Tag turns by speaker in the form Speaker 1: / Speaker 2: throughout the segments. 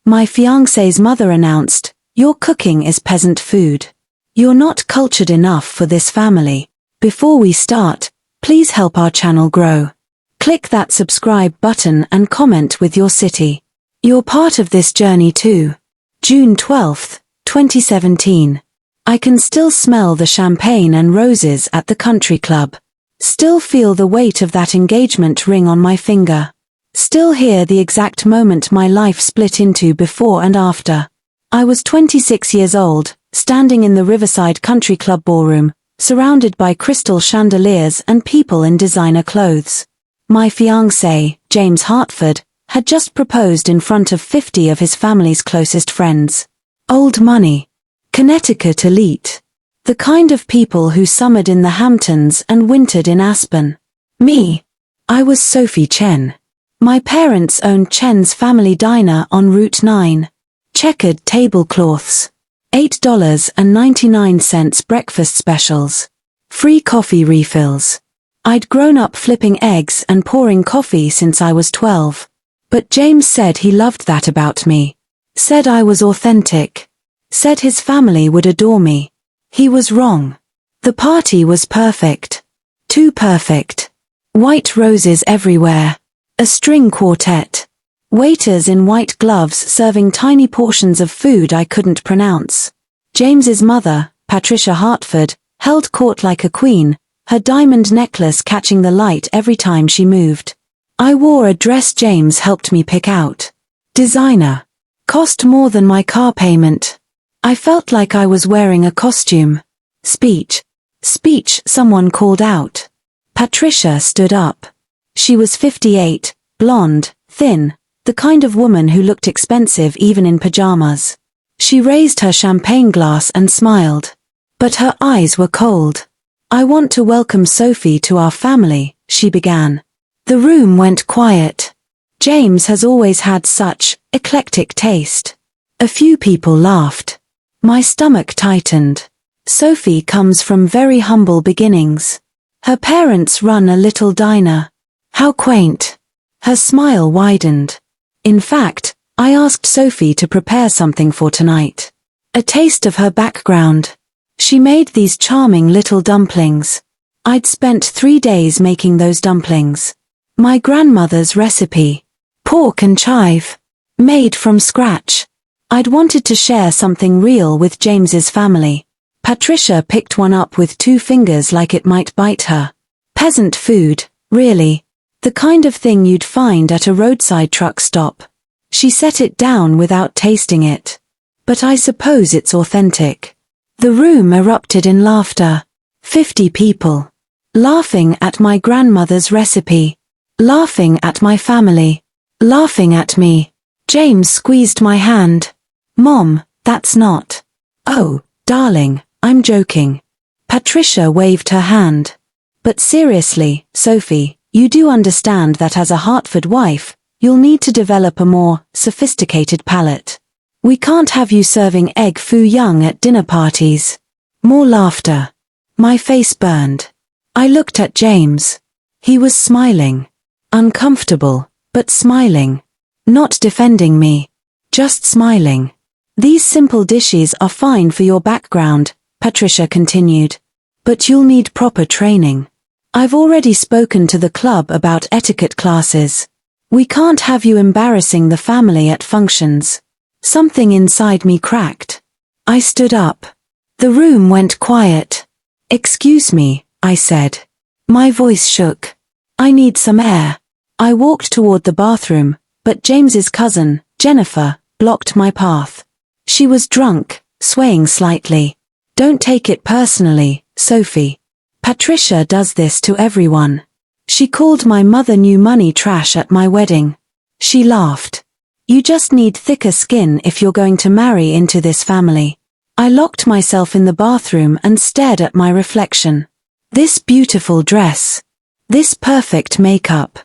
Speaker 1: My fiancé's mother announced, "Your cooking is peasant food. You're not cultured enough for this family. Before we start, please help our channel grow. Click that subscribe button and comment with your city. You're part of this journey too." June 12, 2017. I can still smell the champagne and roses at the country club. Still feel the weight of that engagement ring on my finger. Still hear the exact moment my life split into before and after. I was 26 years old, standing in the Riverside Country Club ballroom, surrounded by crystal chandeliers and people in designer clothes. My fiancé, James Hartford, had just proposed in front of 50 of his family's closest friends. Old money. Connecticut elite. The kind of people who summered in the Hamptons and wintered in Aspen. Me. I was Sophie Chen. My parents owned Chen's Family Diner on Route 9. Checkered tablecloths. $8.99 breakfast specials. Free coffee refills. I'd grown up flipping eggs and pouring coffee since I was 12. But James said he loved that about me. Said I was authentic. Said his family would adore me. He was wrong. The party was perfect. Too perfect. White roses everywhere. A string quartet. Waiters in white gloves serving tiny portions of food I couldn't pronounce. James's mother, Patricia Hartford, held court like a queen, her diamond necklace catching the light every time she moved. I wore a dress James helped me pick out. Designer. Cost more than my car payment. I felt like I was wearing a costume. Speech. Speech, someone called out. Patricia stood up. She was 58, blonde, thin, the kind of woman who looked expensive even in pajamas. She raised her champagne glass and smiled. But her eyes were cold. "I want to welcome Sophie to our family," she began. The room went quiet. James has always had such eclectic taste. A few people laughed. My stomach tightened. Sophie comes from very humble beginnings. Her parents run a little diner. How quaint. Her smile widened. In fact, I asked Sophie to prepare something for tonight. A taste of her background. She made these charming little dumplings. I'd spent 3 days making those dumplings. My grandmother's recipe. Pork and chive. Made from scratch. I'd wanted to share something real with James's family. Patricia picked one up with 2 fingers like it might bite her. Peasant food, really. The kind of thing you'd find at a roadside truck stop. She set it down without tasting it. But I suppose it's authentic. The room erupted in laughter. 50 people. Laughing at my grandmother's recipe. Laughing at my family. Laughing at me. James squeezed my hand. "Mom, that's not." "Oh, darling, I'm joking." Patricia waved her hand. "But seriously, Sophie, you do understand that as a Hartford wife, you'll need to develop a more sophisticated palate. We can't have you serving egg foo young at dinner parties." More laughter. My face burned. I looked at James. He was smiling. Uncomfortable, but smiling. Not defending me. Just smiling. "These simple dishes are fine for your background," Patricia continued. "But you'll need proper training. I've already spoken to the club about etiquette classes. We can't have you embarrassing the family at functions." Something inside me cracked. I stood up. The room went quiet. "Excuse me," I said. My voice shook. "I need some air." I walked toward the bathroom, but James's cousin, Jennifer, blocked my path. She was drunk, swaying slightly. "Don't take it personally, Sophie. Patricia does this to everyone. She called my mother new money trash at my wedding." She laughed. "You just need thicker skin if you're going to marry into this family." I locked myself in the bathroom and stared at my reflection. This beautiful dress. This perfect makeup.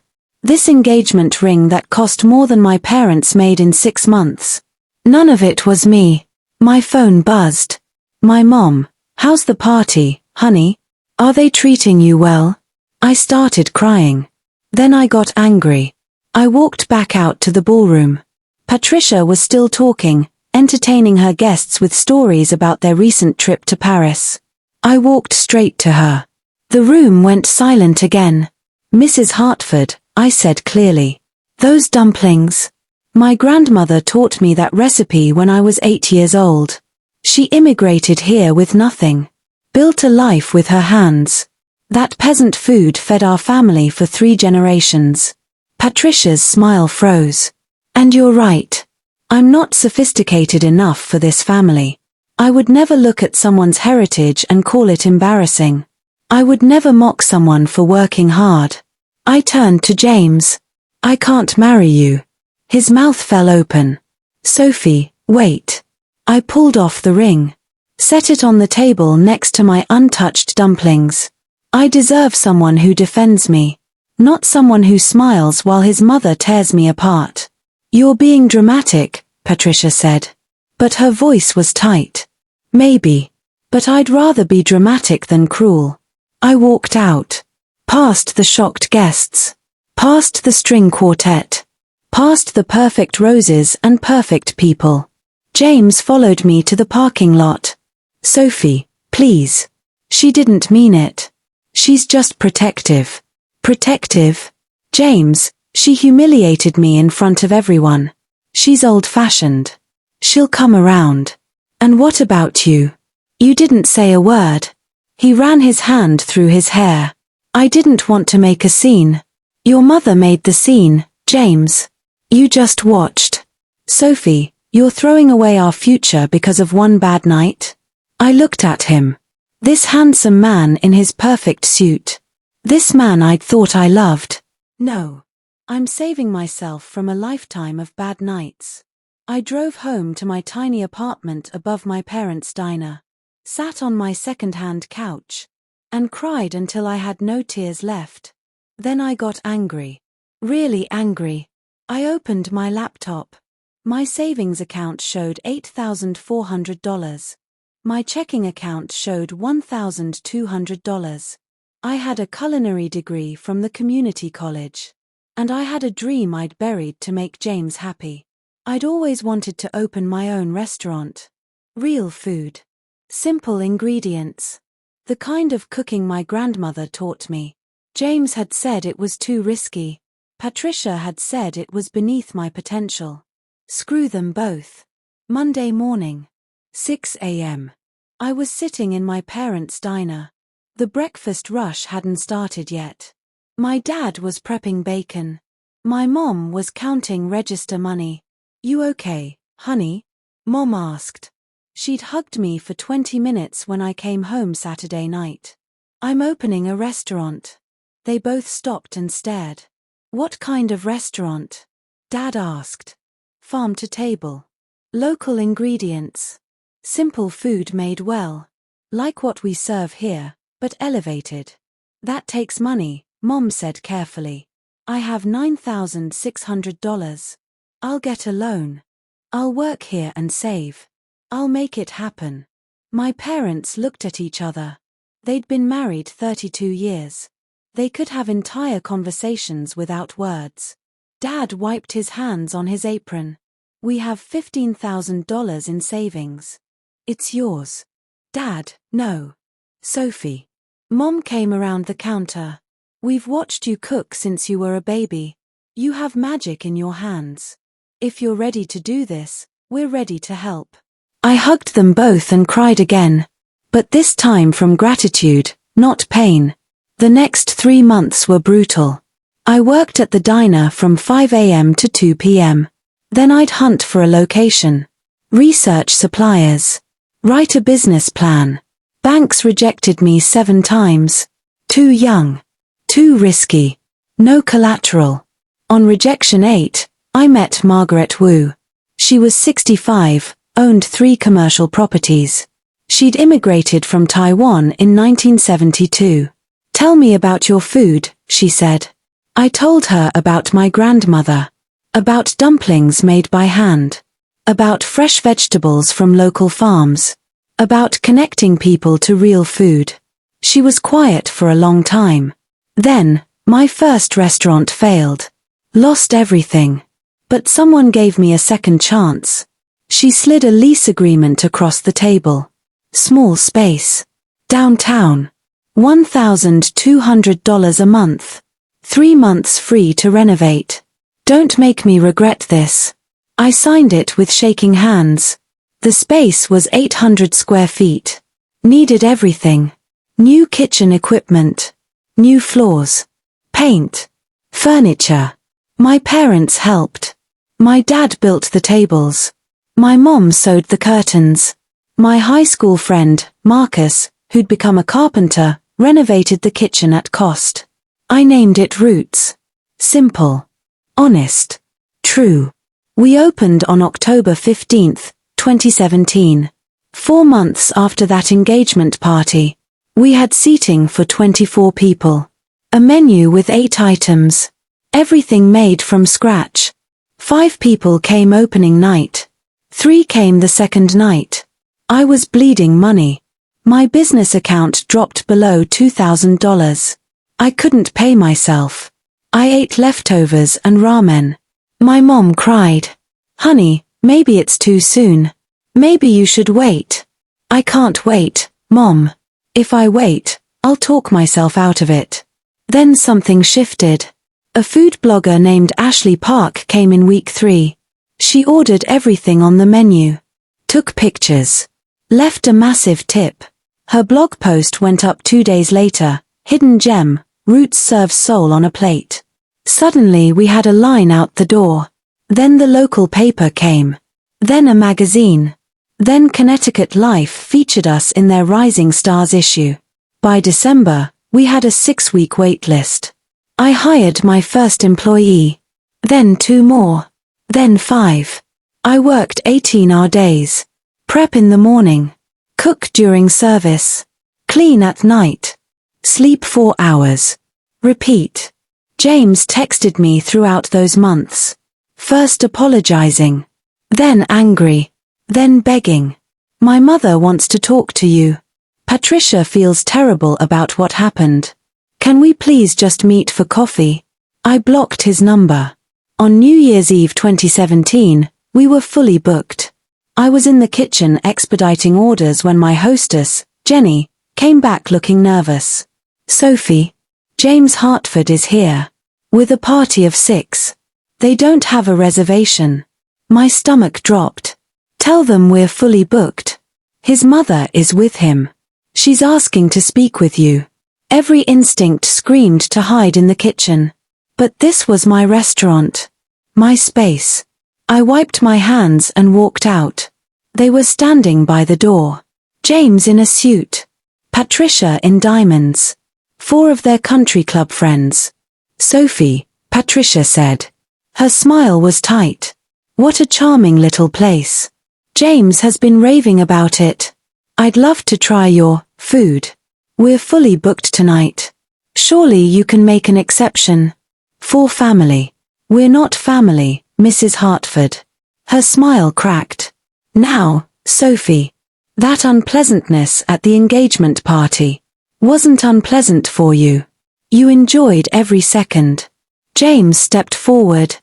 Speaker 1: This engagement ring that cost more than my parents made in 6 months. None of it was me. My phone buzzed. "My mom, how's the party, honey? Are they treating you well?" I started crying. Then I got angry. I walked back out to the ballroom. Patricia was still talking, entertaining her guests with stories about their recent trip to Paris. I walked straight to her. The room went silent again. "Mrs. Hartford," I said clearly. "Those dumplings. My grandmother taught me that recipe when I was 8 years old. She immigrated here with nothing. Built a life with her hands. That peasant food fed our family for 3 generations." Patricia's smile froze. "And you're right. I'm not sophisticated enough for this family. I would never look at someone's heritage and call it embarrassing. I would never mock someone for working hard." I turned to James. "I can't marry you." His mouth fell open. "Sophie, wait." I pulled off the ring. Set it on the table next to my untouched dumplings. I deserve someone who defends me. Not someone who smiles while his mother tears me apart. "You're being dramatic," Patricia said. But her voice was tight. "Maybe. But I'd rather be dramatic than cruel." I walked out. Past the shocked guests. Past the string quartet. Past the perfect roses and perfect people. James followed me to the parking lot. "Sophie, please." She didn't mean it. "She's just protective." Protective? "James, she humiliated me in front of everyone. She's old-fashioned. She'll come around." "And what about you? You didn't say a word." He ran his hand through his hair. "I didn't want to make a scene." "Your mother made the scene, James. You just watched." "Sophie, you're throwing away our future because of one bad night?" I looked at him. This handsome man in his perfect suit. This man I'd thought I loved. "No. I'm saving myself from a lifetime of bad nights." I drove home to my tiny apartment above my parents' diner, sat on my second-hand couch, and cried until I had no tears left. Then I got angry. Really angry. I opened my laptop. My savings account showed $8,400. My checking account showed $1,200. I had a culinary degree from the community college. And I had a dream I'd buried to make James happy. I'd always wanted to open my own restaurant. Real food. Simple ingredients. The kind of cooking my grandmother taught me. James had said it was too risky. Patricia had said it was beneath my potential. Screw them both. Monday morning. 6 a.m. I was sitting in my parents' diner. The breakfast rush hadn't started yet. My dad was prepping bacon. My mom was counting register money. "You okay, honey?" Mom asked. She'd hugged me for 20 minutes when I came home Saturday night. "I'm opening a restaurant." They both stopped and stared. "What kind of restaurant?" Dad asked. "Farm to table. Local ingredients. Simple food made well. Like what we serve here, but elevated." "That takes money," Mom said carefully. "I have $9,600. I'll get a loan. I'll work here and save. I'll make it happen." My parents looked at each other. They'd been married 32 years. They could have entire conversations without words. Dad wiped his hands on his apron. "We have $15,000 in savings. It's yours." "Dad, no." "Sophie." Mom came around the counter. "We've watched you cook since you were a baby. You have magic in your hands. If you're ready to do this, we're ready to help." I hugged them both and cried again. But this time from gratitude, not pain. The next 3 months were brutal. I worked at the diner from 5 a.m. to 2 p.m. Then I'd hunt for a location. Research suppliers. Write a business plan. Banks rejected me 7 times. Too young. Too risky. No collateral. On rejection 8, I met Margaret Wu. She was 65, owned 3 commercial properties. She'd immigrated from Taiwan in 1972. "Tell me about your food," she said. I told her about my grandmother. About dumplings made by hand. About fresh vegetables from local farms. About connecting people to real food. She was quiet for a long time. Then, my first restaurant failed. Lost everything. But someone gave me a second chance. She slid a lease agreement across the table. Small space. Downtown. $1,200 a month. 3 months free to renovate. Don't make me regret this. I signed it with shaking hands. The space was 800 square feet. Needed everything. New kitchen equipment. New floors. Paint. Furniture. My parents helped. My dad built the tables. My mom sewed the curtains. My high school friend, Marcus, who'd become a carpenter, renovated the kitchen at cost. I named it Roots. Simple. Honest. True. We opened on October 15th, 2017. 4 months after that engagement party. We had seating for 24 people. A menu with 8 items. Everything made from scratch. 5 people came opening night. 3 came the second night. I was bleeding money. My business account dropped below $2,000. I couldn't pay myself. I ate leftovers and ramen. My mom cried. Honey, maybe it's too soon. Maybe you should wait. I can't wait, Mom. If I wait, I'll talk myself out of it. Then something shifted. A food blogger named Ashley Park came in week 3. She ordered everything on the menu. Took pictures. Left a massive tip. Her blog post went up 2 days later. Hidden gem, Roots serves soul on a plate. Suddenly we had a line out the door. Then the local paper came. Then a magazine. Then Connecticut Life featured us in their Rising Stars issue. By December, we had a 6-week wait list. I hired my first employee. Then 2 more. Then 5. I worked 18-hour days. Prep in the morning. Cook during service. Clean at night. Sleep 4 hours. Repeat. James texted me throughout those months. First apologizing. Then angry. Then begging. My mother wants to talk to you. Patricia feels terrible about what happened. Can we please just meet for coffee? I blocked his number. On New Year's Eve 2017, we were fully booked. I was in the kitchen expediting orders when my hostess, Jenny, came back looking nervous. Sophie, James Hartford is here. With a party of 6. They don't have a reservation. My stomach dropped. Tell them we're fully booked. His mother is with him. She's asking to speak with you. Every instinct screamed to hide in the kitchen. But this was my restaurant. My space. I wiped my hands and walked out. They were standing by the door. James in a suit. Patricia in diamonds. 4 of their country club friends. Sophie, Patricia said. Her smile was tight. What a charming little place. James has been raving about it. I'd love to try your food. We're fully booked tonight. Surely you can make an exception. For family. We're not family, Mrs. Hartford. Her smile cracked. Now, Sophie. That unpleasantness at the engagement party wasn't unpleasant for you. You enjoyed every second. James stepped forward.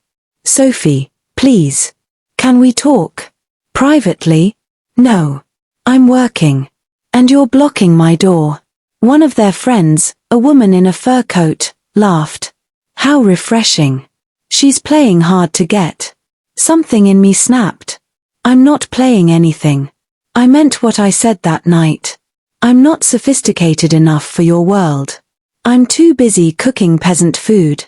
Speaker 1: Sophie, please. Can we talk? Privately? No. I'm working. And you're blocking my door. One of their friends, a woman in a fur coat, laughed. How refreshing. She's playing hard to get. Something in me snapped. I'm not playing anything. I meant what I said that night. I'm not sophisticated enough for your world. I'm too busy cooking peasant food.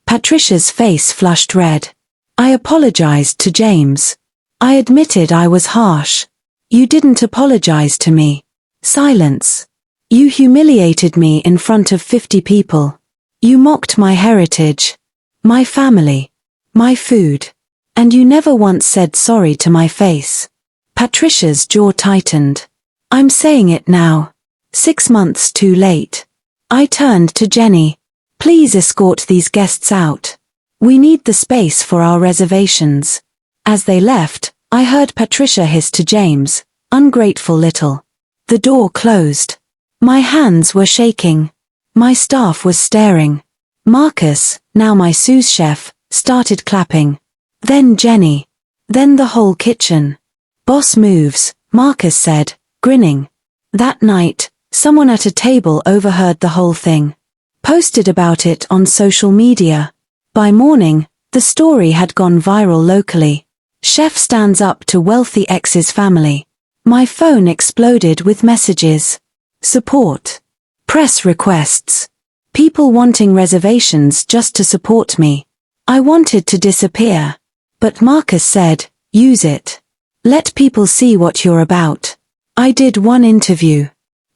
Speaker 1: Patricia's face flushed red. I apologized to James. I admitted I was harsh. You didn't apologize to me. Silence. You humiliated me in front of 50 people. You mocked my heritage, my family, my food, and you never once said sorry to my face. Patricia's jaw tightened. I'm saying it now. 6 months too late. I turned to Jenny. Please escort these guests out. We need the space for our reservations. As they left, I heard Patricia hiss to James, ungrateful little. The door closed. My hands were shaking. My staff was staring. Marcus, now my sous chef, started clapping. Then Jenny. Then the whole kitchen. Boss moves, Marcus said, grinning. That night, someone at a table overheard the whole thing. Posted about it on social media. By morning, the story had gone viral locally. Chef stands up to wealthy ex's family. My phone exploded with messages. Support. Press requests. People wanting reservations just to support me. I wanted to disappear. But Marcus said, use it. Let people see what you're about. I did one interview.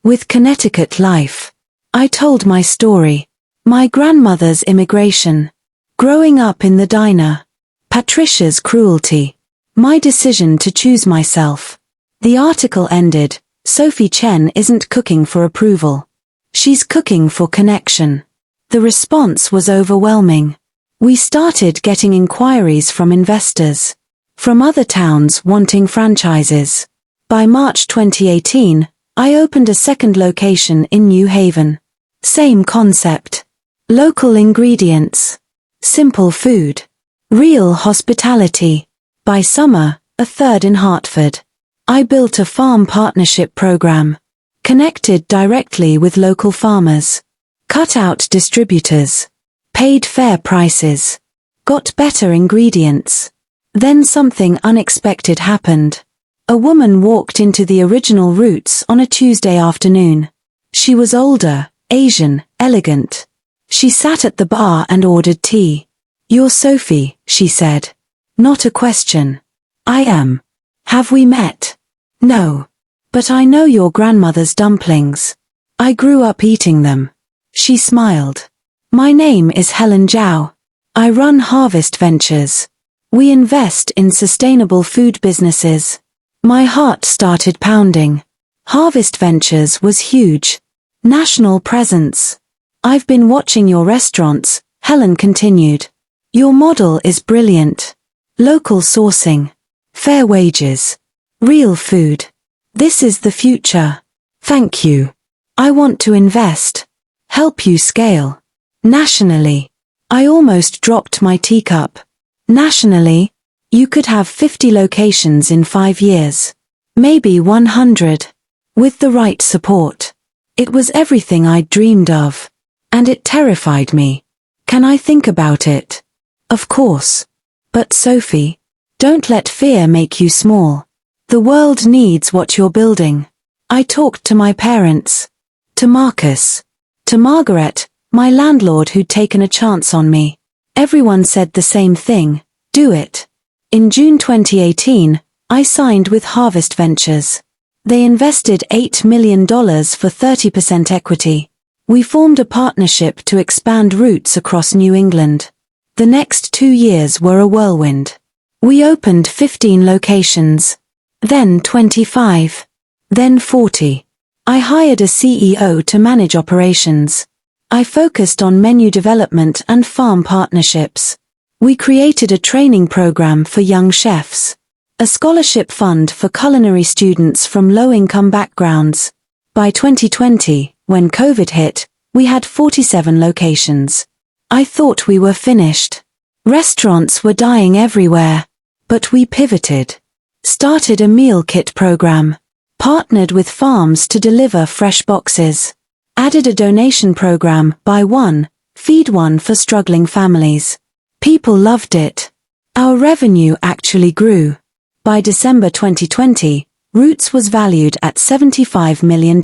Speaker 1: With Connecticut Life. I told my story. My grandmother's immigration. Growing up in the diner. Patricia's cruelty. My decision to choose myself. The article ended, Sophie Chen isn't cooking for approval. She's cooking for connection. The response was overwhelming. We started getting inquiries from investors. From other towns wanting franchises. By March 2018, I opened a second location in New Haven. Same concept. Local ingredients. Simple food. Real hospitality. By summer, a third in Hartford. I built a farm partnership program. Connected directly with local farmers. Cut out distributors. Paid fair prices. Got better ingredients. Then something unexpected happened. A woman walked into the original Roots on a Tuesday afternoon. She was older, Asian, elegant. She sat at the bar and ordered tea. You're Sophie, she said. Not a question. I am. Have we met? No. But I know your grandmother's dumplings. I grew up eating them. She smiled. My name is Helen Zhao. I run Harvest Ventures. We invest in sustainable food businesses. My heart started pounding. Harvest Ventures was huge. National presence. I've been watching your restaurants, Helen continued. Your model is brilliant. Local sourcing. Fair wages. Real food. This is the future. Thank you. I want to invest. Help you scale. Nationally. I almost dropped my teacup. Nationally, you could have 50 locations in 5 years. Maybe 100. With the right support. It was everything I'd dreamed of. And it terrified me. Can I think about it? Of course. But Sophie, don't let fear make you small. The world needs what you're building. I talked to my parents. To Marcus. To Margaret, my landlord who'd taken a chance on me. Everyone said the same thing, do it. In June 2018, I signed with Harvest Ventures. They invested $8 million for 30% equity. We formed a partnership to expand routes across New England. The next 2 years were a whirlwind. We opened 15 locations. Then 25. Then 40. I hired a CEO to manage operations. I focused on menu development and farm partnerships. We created a training program for young chefs. A scholarship fund for culinary students from low-income backgrounds. By 2020, when COVID hit, we had 47 locations. I thought we were finished. Restaurants were dying everywhere. But we pivoted. Started a meal kit program. Partnered with farms to deliver fresh boxes. Added a donation program, buy one, feed one for struggling families. People loved it. Our revenue actually grew. By December 2020, Roots was valued at $75 million.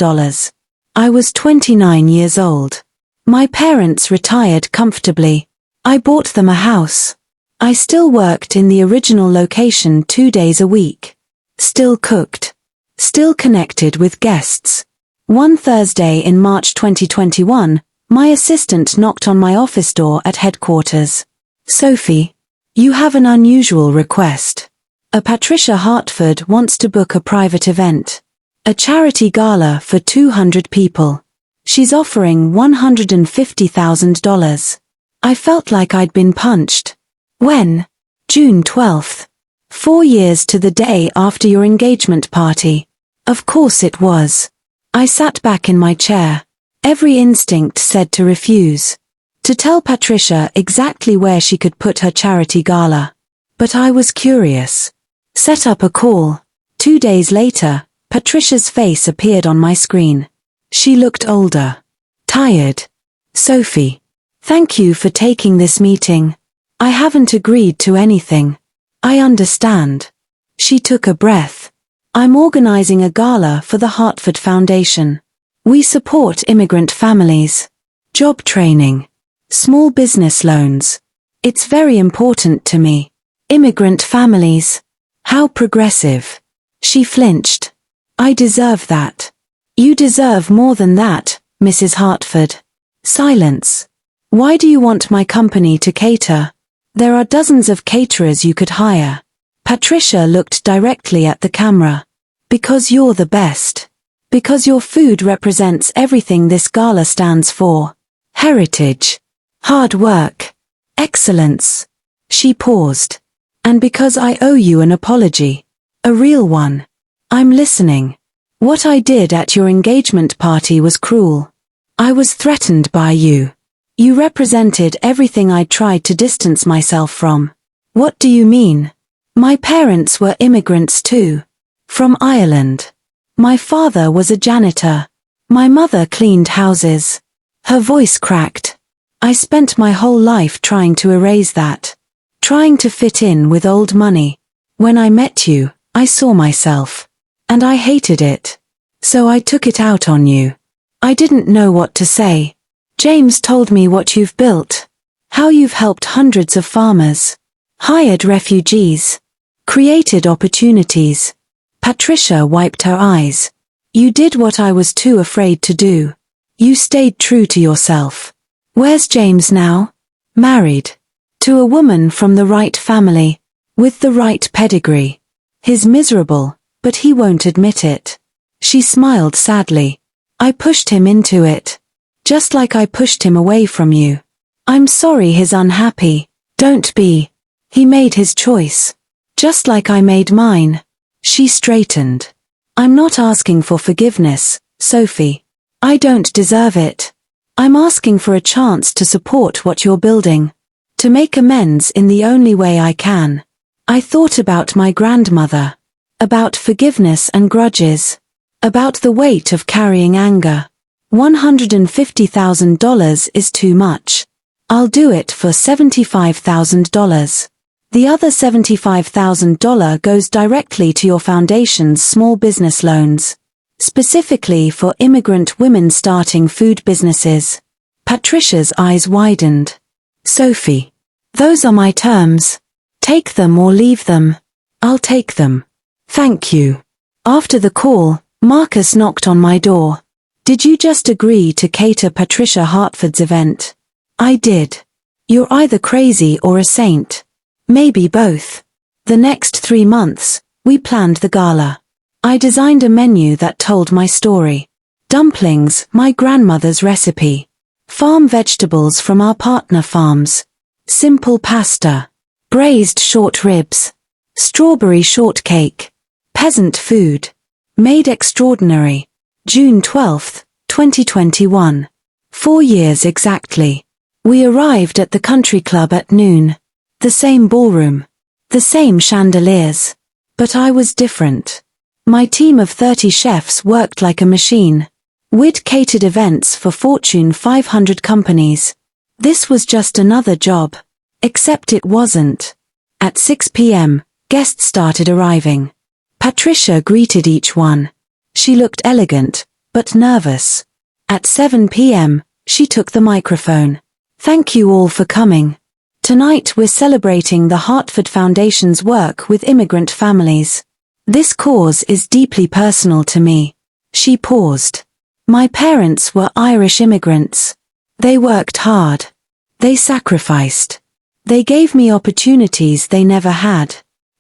Speaker 1: I was 29 years old. My parents retired comfortably. I bought them a house. I still worked in the original location 2 days a week. Still cooked. Still connected with guests. One Thursday in March 2021, my assistant knocked on my office door at headquarters. Sophie, you have an unusual request. A Patricia Hartford wants to book a private event. A charity gala for 200 people. She's offering $150,000. I felt like I'd been punched. When? June 12th. 4 years to the day after your engagement party. Of course it was. I sat back in my chair. Every instinct said to refuse. To tell Patricia exactly where she could put her charity gala. But I was curious. Set up a call. 2 days later, Patricia's face appeared on my screen. She looked older. Tired. Sophie. Thank you for taking this meeting. I haven't agreed to anything. I understand. She took a breath. I'm organizing a gala for the Hartford Foundation. We support immigrant families. Job training. Small business loans. It's very important to me. Immigrant families. How progressive. She flinched. I deserve that. You deserve more than that, Mrs. Hartford. Silence. Why do you want my company to cater? There are dozens of caterers you could hire. Patricia looked directly at the camera. Because you're the best. Because your food represents everything this gala stands for. Heritage. Hard work. Excellence. She paused. And because I owe you an apology. A real one. I'm listening. What I did at your engagement party was cruel. I was threatened by you. You represented everything I tried to distance myself from. What do you mean? My parents were immigrants too. From Ireland. My father was a janitor. My mother cleaned houses. Her voice cracked. I spent my whole life trying to erase that. Trying to fit in with old money. When I met you, I saw myself. And I hated it. So I took it out on you. I didn't know what to say. James told me what you've built. How you've helped hundreds of farmers. Hired refugees. Created opportunities. Patricia wiped her eyes. You did what I was too afraid to do. You stayed true to yourself. Where's James now? Married. To a woman from the right family. With the right pedigree. He's miserable, but he won't admit it. She smiled sadly. I pushed him into it. Just like I pushed him away from you. I'm sorry he's unhappy. Don't be. He made his choice. Just like I made mine. She straightened. I'm not asking for forgiveness, Sophie. I don't deserve it. I'm asking for a chance to support what you're building. To make amends in the only way I can. I thought about my grandmother. About forgiveness and grudges. About the weight of carrying anger. $150,000 is too much. I'll do it for $75,000. The other $75,000 goes directly to your foundation's small business loans. Specifically for immigrant women starting food businesses. Patricia's eyes widened. Sophie. Those are my terms. Take them or leave them. I'll take them. Thank you. After the call, Marcus knocked on my door. Did you just agree to cater Patricia Hartford's event? I did. You're either crazy or a saint. Maybe both. The next 3 months, we planned the gala. I designed a menu that told my story. Dumplings, my grandmother's recipe. Farm vegetables from our partner farms. Simple pasta. Braised short ribs. Strawberry shortcake. Peasant food. Made extraordinary. June 12, 2021. 4 years exactly. We arrived at the country club at noon. The same ballroom. The same chandeliers. But I was different. My team of 30 chefs worked like a machine. We'd catered events for Fortune 500 companies. This was just another job. Except it wasn't. At 6 p.m., guests started arriving. Patricia greeted each one. She looked elegant, but nervous. At 7 p.m., she took the microphone. Thank you all for coming. Tonight we're celebrating the Hartford Foundation's work with immigrant families. This cause is deeply personal to me. She paused. My parents were Irish immigrants. They worked hard. They sacrificed. They gave me opportunities they never had.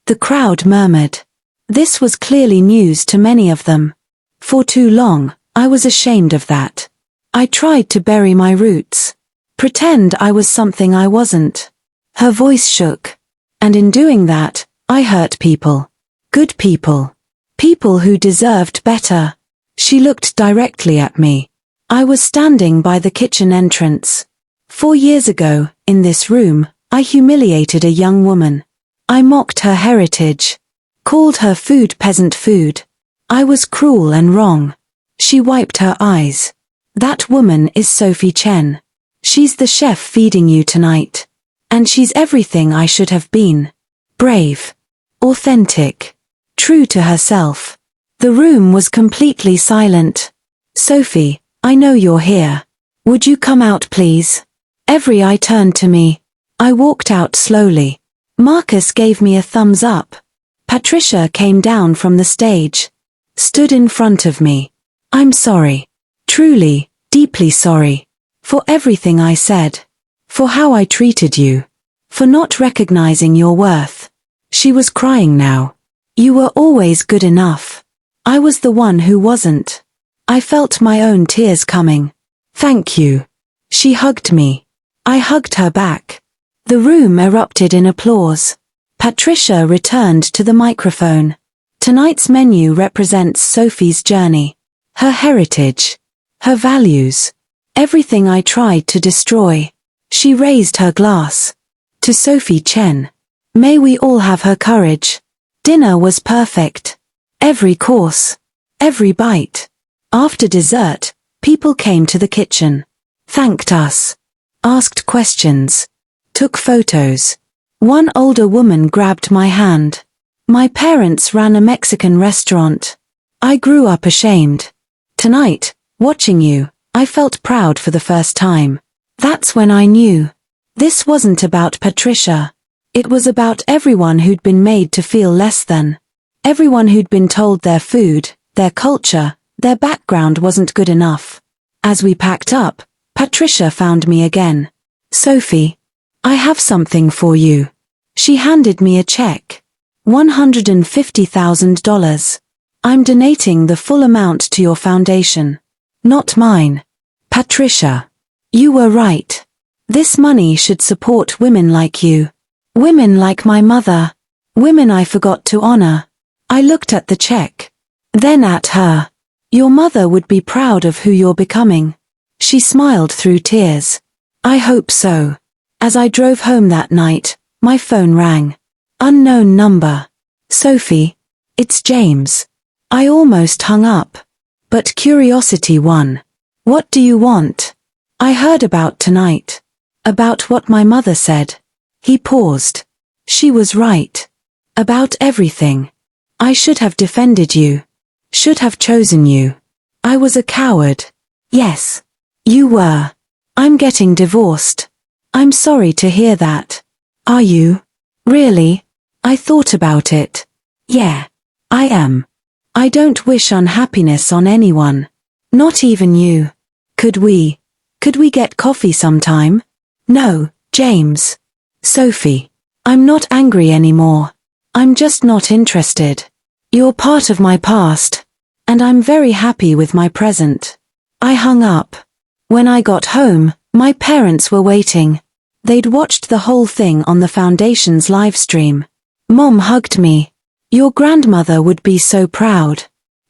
Speaker 1: The crowd murmured. This was clearly news to many of them. For too long, I was ashamed of that. I tried to bury my roots. Pretend I was something I wasn't. Her voice shook. And in doing that, I hurt people. Good people. People who deserved better. She looked directly at me. I was standing by the kitchen entrance. 4 years ago, in this room, I humiliated a young woman. I mocked her heritage. Called her food peasant food. I was cruel and wrong. She wiped her eyes. That woman is Sophie Chen. She's the chef feeding you tonight. And she's everything I should have been. Brave. Authentic. True to herself. The room was completely silent. Sophie, I know you're here. Would you come out please? Every eye turned to me. I walked out slowly. Marcus gave me a thumbs up. Patricia came down from the stage. Stood in front of me. I'm sorry. Truly, deeply sorry. For everything I said. For how I treated you. For not recognizing your worth. She was crying now. You were always good enough. I was the one who wasn't. I felt my own tears coming. Thank you. She hugged me. I hugged her back. The room erupted in applause. Patricia returned to the microphone. Tonight's menu represents Sophie's journey. Her heritage. Her values. Everything I tried to destroy. She raised her glass. To Sophie Chen. May we all have her courage. Dinner was perfect. Every course. Every bite. After dessert, people came to the kitchen. Thanked us. Asked questions. Took photos. One older woman grabbed my hand. My parents ran a Mexican restaurant. I grew up ashamed. Tonight, watching you, I felt proud for the first time. That's when I knew. This wasn't about Patricia. It was about everyone who'd been made to feel less than. Everyone who'd been told their food, their culture, their background wasn't good enough. As we packed up, Patricia found me again. Sophie, I have something for you. She handed me a check. $150,000. I'm donating the full amount to your foundation. Not mine. Patricia. You were right. This money should support women like you. Women like my mother. Women I forgot to honor. I looked at the check. Then at her. Your mother would be proud of who you're becoming. She smiled through tears. I hope so. As I drove home that night, my phone rang. Unknown number. Sophie. It's James. I almost hung up. But curiosity won. What do you want? I heard about tonight. About what my mother said. He paused. She was right. About everything. I should have defended you. Should have chosen you. I was a coward. Yes. You were. I'm getting divorced. I'm sorry to hear that. Are you? Really? I thought about it. Yeah. I am. I don't wish unhappiness on anyone. Not even you. Could we get coffee sometime? No, James. Sophie. I'm not angry anymore. I'm just not interested. You're part of my past. And I'm very happy with my present. I hung up. When I got home, my parents were waiting. They'd watched the whole thing on the foundation's live stream. Mom hugged me. Your grandmother would be so proud.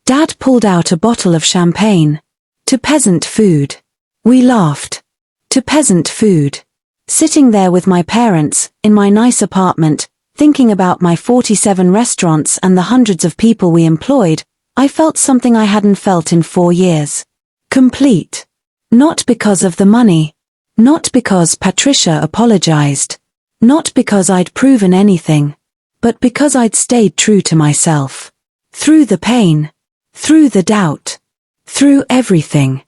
Speaker 1: Dad pulled out a bottle of champagne. To peasant food. We laughed. To peasant food. Sitting there with my parents, in my nice apartment, thinking about my 47 restaurants and the hundreds of people we employed, I felt something I hadn't felt in 4 years. Complete. Not because of the money. Not because Patricia apologized. Not because I'd proven anything. But because I'd stayed true to myself. Through the pain. Through the doubt. Through everything.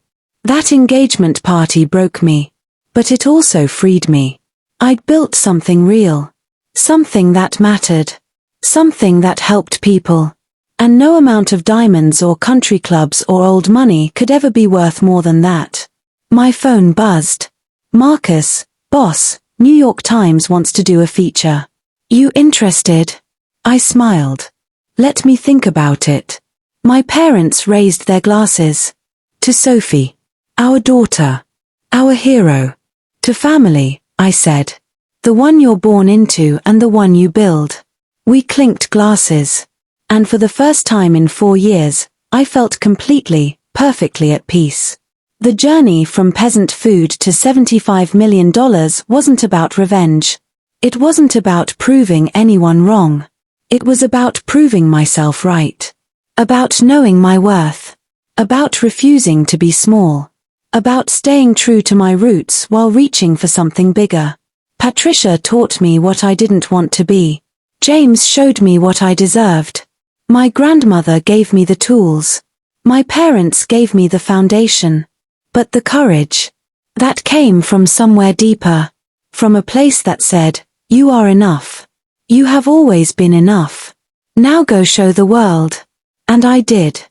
Speaker 1: That engagement party broke me. But it also freed me. I'd built something real. Something that mattered. Something that helped people. And no amount of diamonds or country clubs or old money could ever be worth more than that. My phone buzzed. Marcus, boss, New York Times wants to do a feature. You interested? I smiled. Let me think about it. My parents raised their glasses. To Sophie. Our daughter. Our hero. To family, I said. The one you're born into and the one you build. We clinked glasses. And for the first time in 4 years, I felt completely, perfectly at peace. The journey from peasant food to $75 million wasn't about revenge. It wasn't about proving anyone wrong. It was about proving myself right. About knowing my worth. About refusing to be small. About staying true to my roots while reaching for something bigger. Patricia taught me what I didn't want to be. James showed me what I deserved. My grandmother gave me the tools. My parents gave me the foundation. But the courage, that came from somewhere deeper. From a place that said, you are enough. You have always been enough. Now go show the world. And I did.